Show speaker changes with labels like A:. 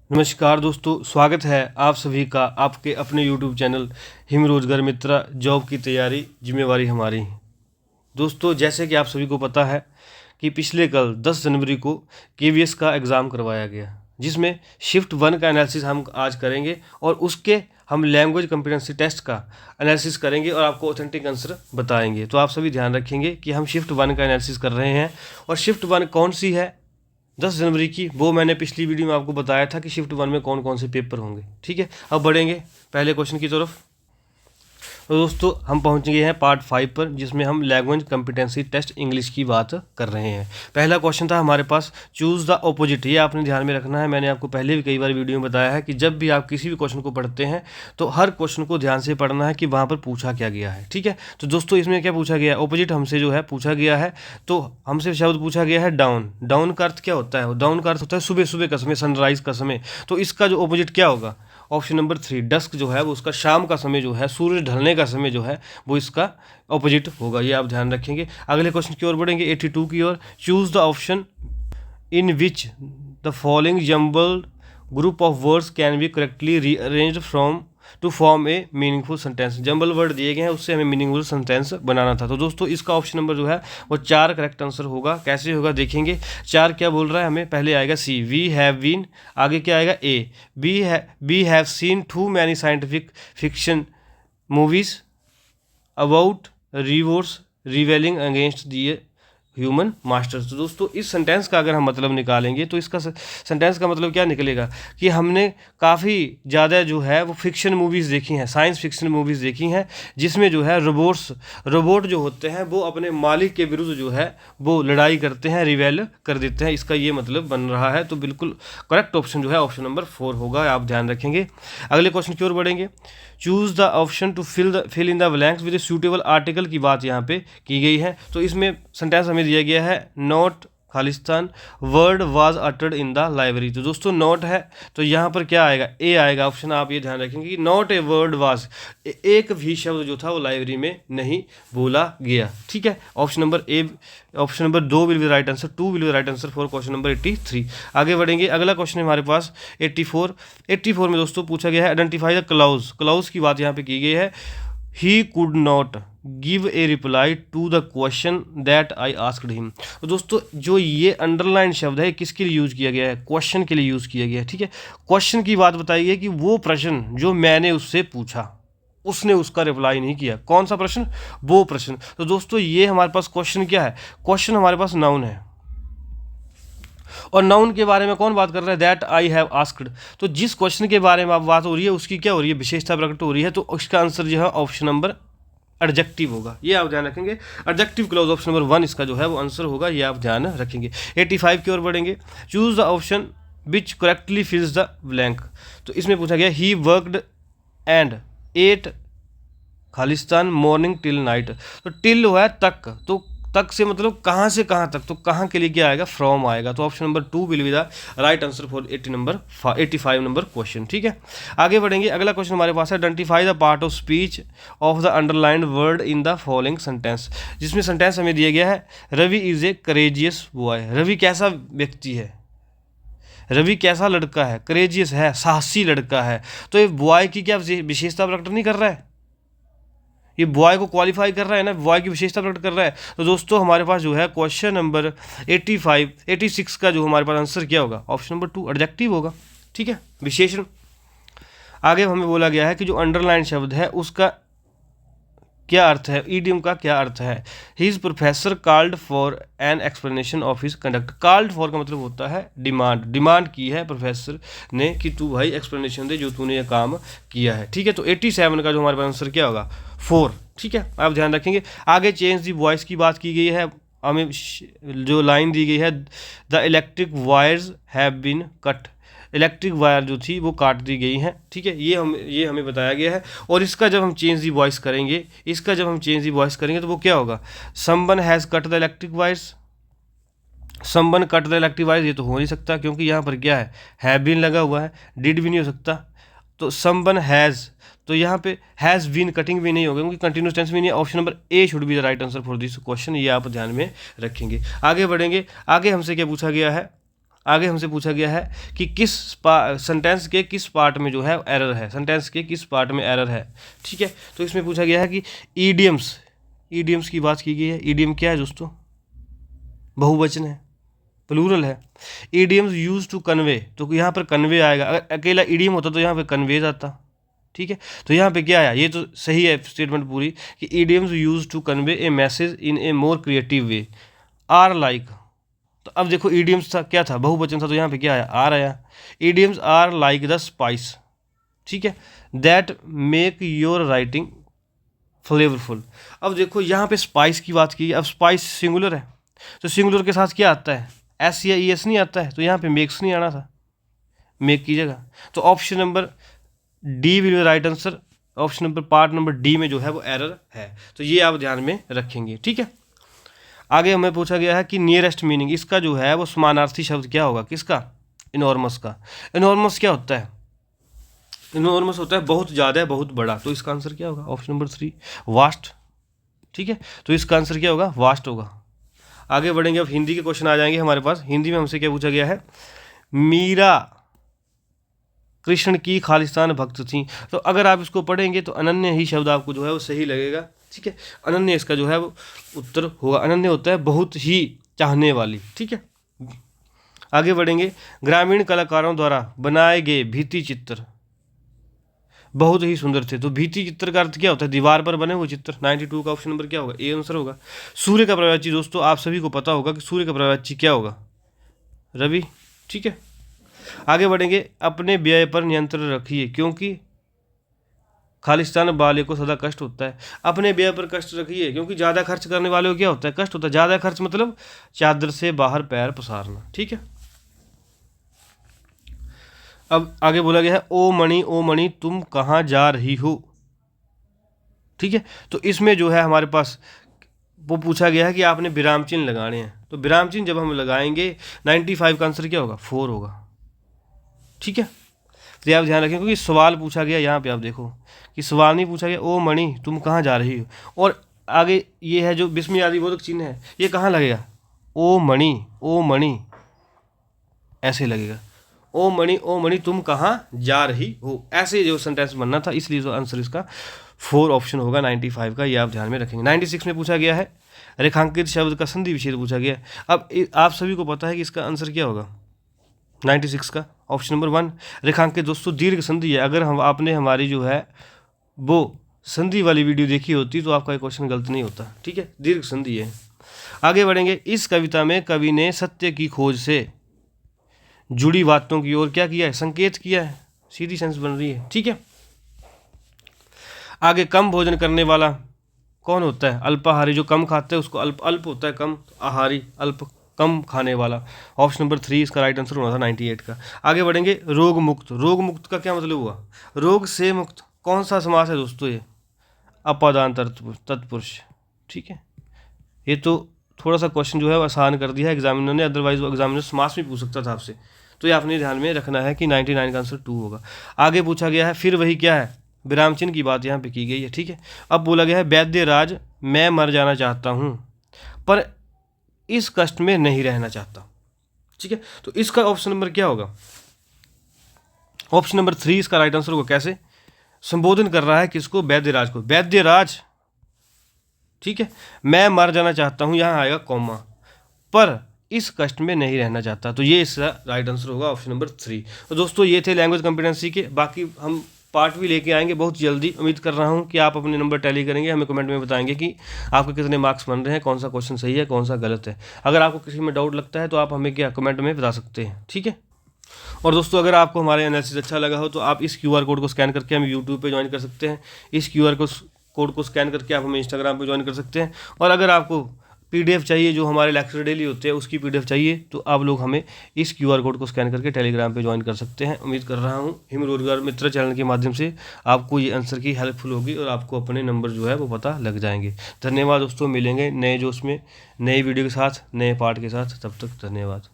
A: नमस्कार दोस्तों, स्वागत है आप सभी का आपके अपने YouTube चैनल हिम रोजगार मित्रा। जॉब की तैयारी जिम्मेवारी हमारी। दोस्तों, जैसे कि आप सभी को पता है कि पिछले कल 10 जनवरी को KVS का एग्ज़ाम करवाया गया, जिसमें शिफ्ट 1 का एनालिसिस हम आज करेंगे और उसके हम लैंग्वेज कॉम्पिटेंसी टेस्ट का एनालिसिस करेंगे और आपको ऑथेंटिक आंसर बताएंगे। तो आप सभी ध्यान रखेंगे कि हम शिफ्ट 1 का एनालिसिस कर रहे हैं और शिफ्ट 1 कौन सी है 10 जनवरी की, वो मैंने पिछली वीडियो में आपको बताया था कि शिफ्ट 1 में कौन कौन से पेपर होंगे। ठीक है, अब बढ़ेंगे पहले क्वेश्चन की तरफ। तो दोस्तों, हम पहुंच गए हैं पार्ट 5 पर, जिसमें हम लैंग्वेज कॉम्पिटेंसी टेस्ट इंग्लिश की बात कर रहे हैं। पहला क्वेश्चन था हमारे पास, चूज़ द ऑपोजिट। ये आपने ध्यान में रखना है। मैंने आपको पहले भी कई बार वीडियो में बताया है कि जब भी आप किसी भी क्वेश्चन को पढ़ते हैं तो हर क्वेश्चन को ध्यान से पढ़ना है कि वहाँ पर पूछा क्या गया है। ठीक है, तो दोस्तों इसमें क्या पूछा गया है, ऑपोजिट हमसे जो है पूछा गया है। तो हमसे शब्द पूछा गया है डाउन। डाउन का अर्थ क्या होता है? डाउन का अर्थ होता है सुबह सुबह का समय, सनराइज का समय। तो इसका जो ऑपोजिट क्या होगा? ऑप्शन नंबर 3 डस्क जो है वो उसका शाम का समय जो है, सूर्य ढलने का समय जो है वो इसका ऑपोजिट होगा। ये आप ध्यान रखेंगे। अगले क्वेश्चन की ओर बढ़ेंगे 82 की ओर। Choose the option in which the following jumbled group of words can be correctly rearranged from to form a meaningful sentence. Jumble word दिए गए हैं, उससे हमें मीनिंगफुल सेंटेंस बनाना था। तो दोस्तों इसका ऑप्शन नंबर जो है वो 4 करेक्ट आंसर होगा। कैसे होगा देखेंगे। 4 क्या बोल रहा है हमें? पहले आएगा सी, वी हैव बीन। आगे क्या आएगा? A, B have seen too many scientific fiction movies about reverse rebelling against the human masters. तो दोस्तों इस सेंटेंस का अगर हम मतलब निकालेंगे तो इसका सेंटेंस का मतलब क्या निकलेगा कि हमने काफ़ी ज़्यादा जो है वो फिक्शन मूवीज़ देखी हैं, साइंस फिक्शन मूवीज़ देखी हैं, जिसमें जो है रोबोट जो होते हैं वो अपने मालिक के विरुद्ध जो है वो लड़ाई करते हैं, रिवेल कर देते हैं। इसका ये मतलब बन रहा है। तो बिल्कुल करेक्ट ऑप्शन जो है ऑप्शन नंबर 4 होगा। आप ध्यान रखेंगे। अगले क्वेश्चन की ओर बढ़ेंगे। Choose the option to fill in the blanks with suitable article की बात यहाँ पे की गई है। तो इसमें सेंटेंस हमें दिया गया है not Khalistan word was uttered in the library. तो दोस्तों नॉट है तो यहाँ पर क्या आएगा? ए आएगा ऑप्शन। आप ये ध्यान रखेंगे कि नॉट ए वर्ड वाज, एक भी शब्द जो था वो लाइब्रेरी में नहीं बोला गया। ठीक है, option number A, option number 2 will B right answer, 2 will B right answer for question number 83। आगे बढ़ेंगे। अगला क्वेश्चन है हमारे पास 84 में दोस्तों पूछा गया है आइडेंटिफाई द क्लाउज। क्लाउज की बात यहाँ पे की गई है। He could not give a reply to the question that I asked him. तो दोस्तों जो ये अंडरलाइन शब्द है किसके लिए यूज़ किया गया है? क्वेश्चन के लिए यूज़ किया गया है। ठीक है, क्वेश्चन की बात बताई है कि वो प्रश्न जो मैंने उससे पूछा उसने उसका रिप्लाई नहीं किया। कौन सा प्रश्न? वो प्रश्न। तो दोस्तों ये हमारे पास क्वेश्चन क्या है? क्वेश्चन हमारे पास नाउन है और नाउन के बारे में कौन बात कर रहा है? That I have asked. तो जिस क्वेश्चन के बारे में आप बात हो रही है उसकी क्या हो रही है? विशेषता प्रकट हो रही है। तो उसका आंसर जो है ऑप्शन नंबर एडजेक्टिव होगा। ये आप ध्यान रखेंगे। एडजेक्टिव क्लॉज ऑप्शन नंबर 1 इसका जो है वो आंसर होगा। ये आप ध्यान रखेंगे। 85 की ओर बढ़ेंगे। Choose the option which correctly fills the blank. तो इसमें पूछा गया ही वर्कड एंड एट खालिस्तान मॉर्निंग टिल नाइट। तो टिल हुआ है तक, तो तक से मतलब कहाँ से कहाँ तक, तो कहाँ के लिए क्या आएगा? फ्रॉम आएगा। तो option number 2 will be the right answer for 85 number question. ठीक है, आगे बढ़ेंगे। अगला क्वेश्चन हमारे पास है identify the part of speech of the underlined word in the following sentence. जिसमें सेंटेंस हमें दिया गया है Ravi is a courageous boy. Ravi कैसा व्यक्ति है? रवि कैसा लड़का है? करेजियस है, साहसी लड़का है। तो ये बॉय की क्या विशेषता प्रकट नहीं कर रहा है? ये बॉय को क्वालिफाई कर रहा है ना, बॉय की विशेषता प्रकट कर रहा है। तो दोस्तों हमारे पास जो है क्वेश्चन नंबर 86 का जो हमारे पास आंसर क्या होगा? ऑप्शन नंबर 2 एडजेक्टिव होगा। ठीक है, विशेषण। आगे हमें बोला गया है कि जो अंडरलाइन शब्द है उसका क्या अर्थ है? ईडियम का क्या अर्थ है? His professor called for an explanation of his conduct. Called for का मतलब होता है डिमांड। डिमांड की है प्रोफेसर ने कि तू भाई एक्सप्लेनेशन दे जो तूने ये काम किया है। ठीक है, तो 87 का जो हमारे पास आंसर क्या होगा? 4। ठीक है, आप ध्यान रखेंगे। आगे चेंज दी वॉइस की बात की गई है। हमें जो लाइन दी गई है the electric wires have been cut. Electric wire जो थी वो काट दी गई हैं। ठीक है, ये हमें बताया गया है। और इसका जब हम चेंज दी वॉइस करेंगे, तो वो क्या होगा? Someone has cut the electric wires. Someone cut the electric wires ये तो हो नहीं सकता क्योंकि यहाँ पर क्या है बीन लगा हुआ है। डिड भी नहीं हो सकता। तो समवन हैज़, तो यहाँ पे हैज़ बीन कटिंग भी नहीं होगा क्योंकि कंटिन्यूस टेंस भी नहीं है। Option number A should be the right answer for this question. ये आप ध्यान में रखेंगे। आगे बढ़ेंगे। आगे हमसे क्या पूछा गया है? आगे हमसे पूछा गया है कि किस सेंटेंस के किस पार्ट में जो है एरर है, सेंटेंस के किस पार्ट में एरर है। ठीक है, तो इसमें पूछा गया है कि ईडियम्स की बात की गई है। ईडियम क्या है दोस्तों? बहुवचन है, प्लूरल है। ईडियम्स यूज टू कन्वे, तो यहाँ पर कन्वे आएगा। अगर अकेला ईडियम होता तो यहाँ पे कन्वेज आता। ठीक है, तो यहाँ पे क्या आया, ये तो सही है स्टेटमेंट पूरी कि idioms used to convey a message in a more creative way are like. तो अब देखो ईडियम्स था, क्या था, बहुवचन था, तो यहाँ पे क्या आया, आर आया। Idioms are like the spice, ठीक है, that make your writing flavourful. अब देखो यहाँ पे स्पाइस की बात की, अब स्पाइस सिंगुलर है, तो सिंगुलर के साथ क्या आता है, एस या ई एस नहीं आता है, तो यहाँ पे मेक्स नहीं आना था, मेक की जगह। तो option number D will be right answer. Option number part number D में जो है वो एरर है, तो ये आप ध्यान में रखेंगे। ठीक है, आगे हमें पूछा गया है कि नियरेस्ट मीनिंग, इसका जो है वो समानार्थी शब्द क्या होगा, किसका, इनॉर्मस का। इनॉर्मस क्या होता है, इनॉर्मस होता है बहुत ज़्यादा है, बहुत बड़ा, तो इसका आंसर क्या होगा, ऑप्शन नंबर 3 वास्ट। ठीक है, तो इसका आंसर क्या होगा, वास्ट होगा। आगे बढ़ेंगे, अब हिंदी के क्वेश्चन आ जाएंगे हमारे पास। हिंदी में हमसे क्या पूछा गया है, मीरा कृष्ण की खालिस्तान भक्त थी। तो अगर आप इसको पढ़ेंगे तो अनन्य ही शब्द आपको जो है वो सही लगेगा। ठीक है, अनन्य इसका जो है वो उत्तर होगा। अनन्य होता है बहुत ही चाहने वाली। ठीक है, आगे बढ़ेंगे, ग्रामीण कलाकारों द्वारा बनाए गए भित्ति चित्र बहुत ही सुंदर थे। तो भित्ति चित्र का अर्थ क्या होता है, दीवार पर बने हुए चित्र। 92 का ऑप्शन नंबर क्या होगा, ए आंसर होगा। सूर्य का पर्यायवाची, दोस्तों आप सभी को पता होगा कि सूर्य का पर्यायवाची क्या होगा, रवि। ठीक है, आगे बढ़ेंगे, अपने व्यय पर नियंत्रण रखिए क्योंकि खालिस्तान वाले को सदा कष्ट होता है। अपने व्यय पर कष्ट रखिए क्योंकि ज़्यादा खर्च करने वाले को क्या होता है, कष्ट होता है। ज़्यादा खर्च मतलब चादर से बाहर पैर पसारना। ठीक है, अब आगे बोला गया है, ओ मणि तुम कहाँ जा रही हो। ठीक है, तो इसमें जो है हमारे पास वो पूछा गया है कि आपने विराम चिन्ह लगाने हैं। तो विराम चिन्ह जब हम लगाएंगे 95 का आंसर क्या होगा, 4 होगा। ठीक है, तो आप ध्यान रखें क्योंकि सवाल पूछा गया, यहाँ पे आप देखो कि सवाल नहीं पूछा गया, ओ मणि तुम कहाँ जा रही हो, और आगे ये है जो विस्मय आदि बोधक चिन्ह है, ये कहाँ लगेगा, ओ मणि ऐसे लगेगा, ओ मणि तुम कहाँ जा रही हो, ऐसे जो सेंटेंस बनना था, इसलिए जो आंसर इसका 4 ऑप्शन होगा 95 का, ये आप ध्यान में रखेंगे। 96 में पूछा गया है, रेखांकित शब्द का संधि विच्छेद पूछा गया है। अब आप सभी को पता है कि इसका आंसर क्या होगा 96 का, ऑप्शन नंबर 1 रेखांकित। दोस्तों दीर्घ संधि है, अगर हम आपने हमारी जो है वो संधि वाली वीडियो देखी होती तो आपका क्वेश्चन गलत नहीं होता। ठीक है, दीर्घ संधि है। आगे बढ़ेंगे, इस कविता में कवि ने सत्य की खोज से जुड़ी बातों की ओर क्या किया है, संकेत किया है, सीधी सेंस बन रही है। ठीक है, आगे कम भोजन करने वाला कौन होता है, अल्पाहारी। जो कम खाते हैं उसको अल्प होता है, कम आहारी, अल्प कम खाने वाला। ऑप्शन नंबर 3 इसका राइट आंसर होना था 98 का। आगे बढ़ेंगे, रोग मुक्त का क्या मतलब हुआ, रोग से मुक्त। कौन सा समास है दोस्तों, ये अपादान तत्पुरुष। ठीक है, ये तो थोड़ा सा क्वेश्चन जो है आसान कर दिया है एग्जामिनर ने, अदरवाइज वो एग्जामिनर समास भी पूछ सकता था आपसे। तो ये आपने ध्यान में रखना है कि 99 का आंसर 2 होगा। आगे पूछा गया है, फिर वही क्या है, विराम चिन्ह की बात यहाँ पे की गई है। ठीक है, अब बोला गया है, वैद्य राज मैं मर जाना चाहता हूँ पर इस कष्ट में नहीं रहना चाहता। ठीक है, तो इसका ऑप्शन नंबर क्या होगा, ऑप्शन नंबर 3 इसका राइट आंसर होगा। कैसे संबोधन कर रहा है किसको, वैद्यराज को, वैद्यराज। ठीक है, मैं मर जाना चाहता हूँ, यहाँ आएगा कॉमा, पर इस कष्ट में नहीं रहना चाहता, तो ये इसका राइट आंसर होगा ऑप्शन नंबर 3। तो दोस्तों ये थे लैंग्वेज कॉम्पिटेंसी के, बाकी हम पार्ट भी लेके आएंगे बहुत जल्दी। उम्मीद कर रहा हूँ कि आप अपने नंबर टैली करेंगे, हमें कमेंट में बताएंगे कि आपके कितने मार्क्स बन रहे हैं, कौन सा क्वेश्चन सही है, कौन सा गलत है। अगर आपको किसी में डाउट लगता है तो आप हमें क्या कमेंट में बता सकते हैं। ठीक है, और दोस्तों अगर आपको हमारे एनालिसिस अच्छा लगा हो तो आप इस QR कोड को स्कैन करके हमें यूट्यूब पे ज्वाइन कर सकते हैं। इस QR कोड को स्कैन करके आप हमें इंस्टाग्राम पे ज्वाइन कर सकते हैं। और अगर आपको PDF चाहिए, जो हमारे लेक्चर डेली होते हैं उसकी PDF चाहिए, तो आप लोग हमें इस QR कोड को स्कैन करके टेलीग्राम पे ज्वाइन कर सकते हैं। उम्मीद कर रहा हूँ हिम रोजगार मित्र चैनल के माध्यम से आपको ये आंसर की हेल्पफुल होगी और आपको अपने नंबर जो है वो पता लग जाएंगे। धन्यवाद दोस्तों, मिलेंगे नए जोश में नई वीडियो के साथ, नए पार्ट के साथ। तब तक धन्यवाद।